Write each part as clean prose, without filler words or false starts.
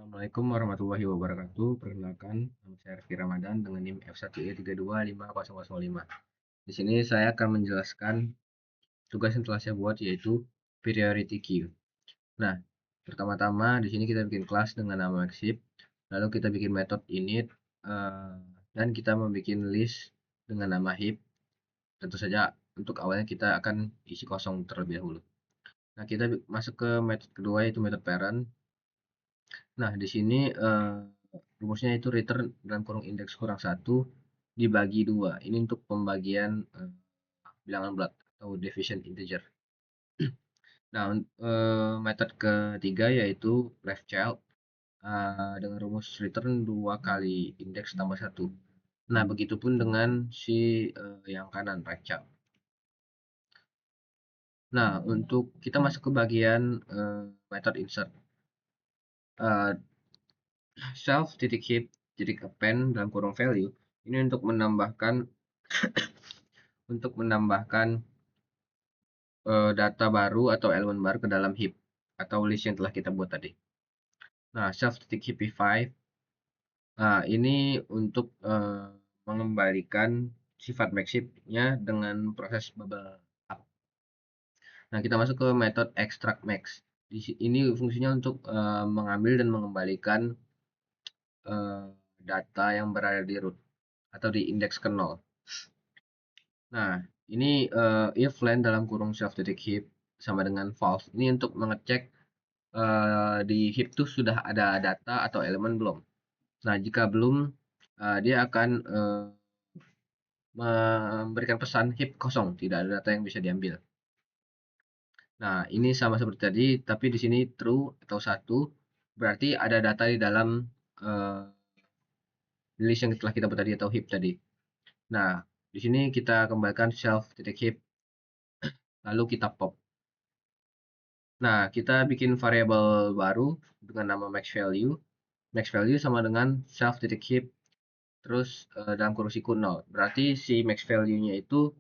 Assalamualaikum warahmatullahi wabarakatuh. Perkenalkan, nama saya Rifki Ramadan dengan NIM F1E3255005. Di sini saya akan menjelaskan tugas yang telah saya buat, yaitu priority queue. Nah, pertama-tama di sini kita bikin kelas dengan nama Maxip, lalu kita bikin metode init, dan kita membuat list dengan nama heap. Tentu saja untuk awalnya kita akan isi kosong terlebih dahulu. Nah, kita masuk ke metode kedua, yaitu metode parent. Nah, di sini rumusnya itu return dalam kurung indeks kurang 1 dibagi 2. Ini untuk pembagian bilangan bulat atau division integer. Nah, metode ketiga yaitu left child dengan rumus return 2 kali indeks tambah 1. Nah, begitupun dengan si yang kanan, right child. Nah, untuk kita masuk ke bagian method insert. Self titik heap titik append dalam kurung value ini untuk menambahkan data baru atau elemen baru ke dalam heap atau list yang telah kita buat tadi. Nah, self titik heapify ini untuk mengembalikan sifat maxip-nya dengan proses bubble up. Nah, kita masuk ke metode extract max. Ini fungsinya untuk mengambil dan mengembalikan data yang berada di root atau di indeks ke 0. Nah, ini if len dalam kurung self titik heap sama dengan false. Ini untuk mengecek di heap itu sudah ada data atau elemen belum. Nah, jika belum, dia akan memberikan pesan heap kosong, tidak ada data yang bisa diambil. Nah, ini sama seperti tadi, tapi di sini true atau 1, berarti ada data di dalam list yang telah kita buat tadi atau heap tadi. Nah, di sini kita kembalikan self titik heap, lalu kita pop. Nah, kita bikin variabel baru dengan nama max value. Max value sama dengan self titik heap terus dalam kurung siku 0. Berarti si max value-nya itu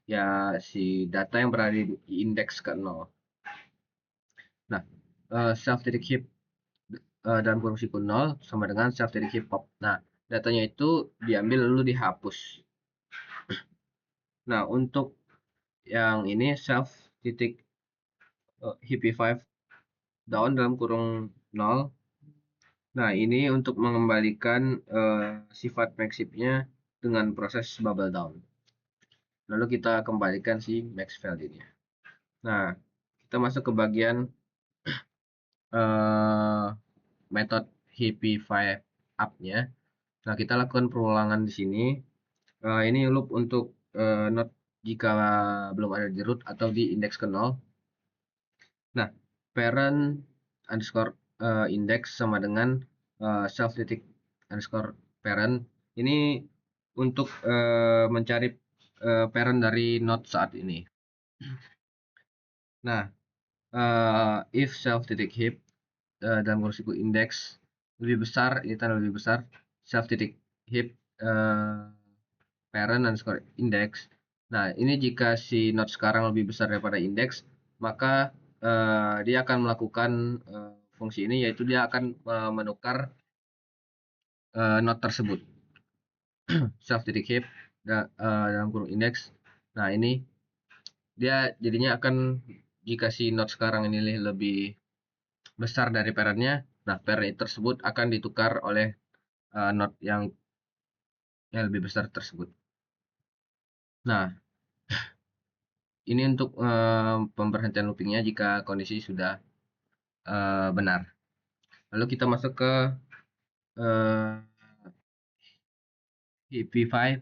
ya si data yang berada di indeks ke 0. Nah, self titik heap dalam kurung siku 0 sama dengan self titik heap pop. Nah, datanya itu diambil lalu dihapus. Nah, untuk yang ini self titik heapify down dalam kurung 0. Nah, ini untuk mengembalikan sifat maxip-nya dengan proses bubble down. Lalu kita kembalikan si max value-nya. Nah, kita masuk ke bagian metode heapify up-nya. Nah, kita lakukan perulangan di sini. Ini loop untuk not jika belum ada di root atau di indeks ke 0. Nah, parent underscore index sama dengan self titik underscore parent. Ini untuk mencari parent dari node saat ini. Nah, if self titik heap dalam kurung siku index lebih besar, ini tanda lebih besar, self titik heap parent underscore index. Nah, ini jika si node sekarang lebih besar daripada indeks, maka dia akan melakukan fungsi ini, yaitu dia akan menukar node tersebut. Self titik heap dalam kurung indeks. Nah, ini dia jadinya akan jika si node sekarang ini lebih besar dari parentnya, nah parent tersebut akan ditukar oleh node yang lebih besar tersebut. Nah, ini untuk pemberhentian loopingnya jika kondisi sudah benar. Lalu kita masuk ke heapify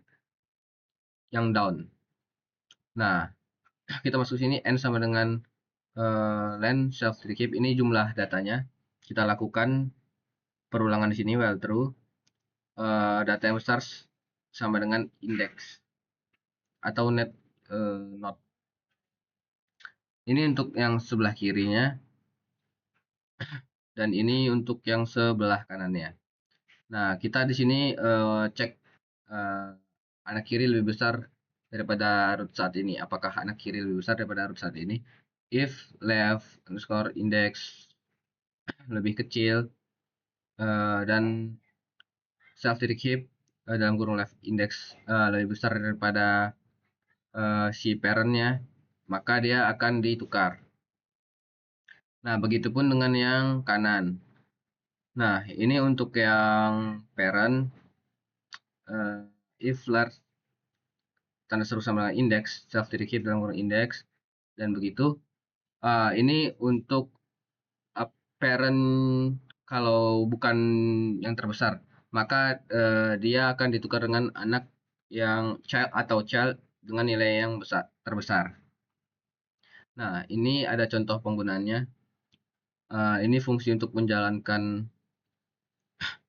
yang down. Nah, kita masuk sini n sama dengan len self titik heap, ini jumlah datanya. Kita lakukan perulangan di sini while true. Data yang besar sama dengan index atau net node. Ini untuk yang sebelah kirinya dan ini untuk yang sebelah kanannya. Nah, kita di sini cek anak kiri lebih besar daripada root saat ini. Apakah anak kiri lebih besar daripada root saat ini? If left underscore index lebih kecil dan self direct heap dalam kurung left index lebih besar daripada si parentnya, maka dia akan ditukar. Nah, begitupun dengan yang kanan. Nah, ini untuk yang parent, if large tanda seru sama dengan index, self direct heap dalam kurung index, dan begitu. Ini untuk parent kalau bukan yang terbesar, maka dia akan ditukar dengan anak yang child atau child dengan nilai yang terbesar. Nah, ini ada contoh penggunaannya. Ini fungsi untuk menjalankan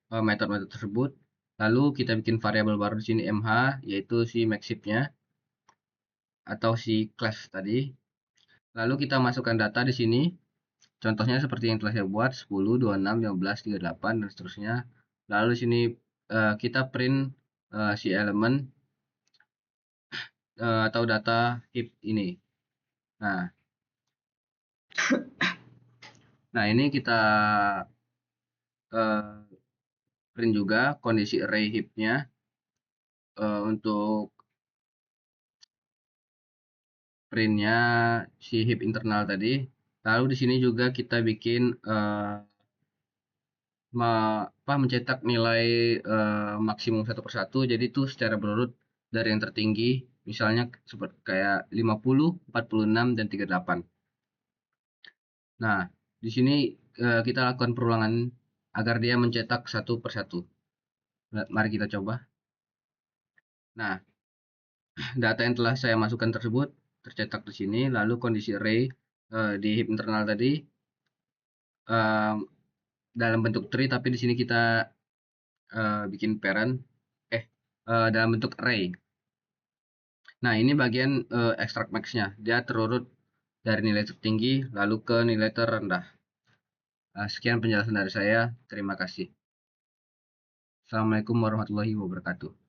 metode-metode tersebut. Lalu kita bikin variabel baru di sini mh, yaitu si maxip-nya atau si class tadi. Lalu kita masukkan data di sini. Contohnya seperti yang telah saya buat 10, 26, 15, 38 dan seterusnya. Lalu di sini kita print si elemen atau data heap ini. Nah, ini kita print juga kondisi array heap-nya untuk printnya si heap internal tadi. Lalu di sini juga kita bikin mencetak nilai maksimum satu persatu. Jadi itu secara berurut dari yang tertinggi, misalnya seperti kayak 50, 46 dan 38. Nah, di sini kita lakukan perulangan agar dia mencetak satu persatu. Mari kita coba. Nah, data yang telah saya masukkan tersebut tercetak di sini, lalu kondisi array di heap internal tadi dalam bentuk tree, tapi di sini kita bikin parent dalam bentuk array. Nah, ini bagian extract max-nya. Dia terurut dari nilai tertinggi lalu ke nilai terendah. Sekian penjelasan dari saya. Terima kasih. Assalamualaikum warahmatullahi wabarakatuh.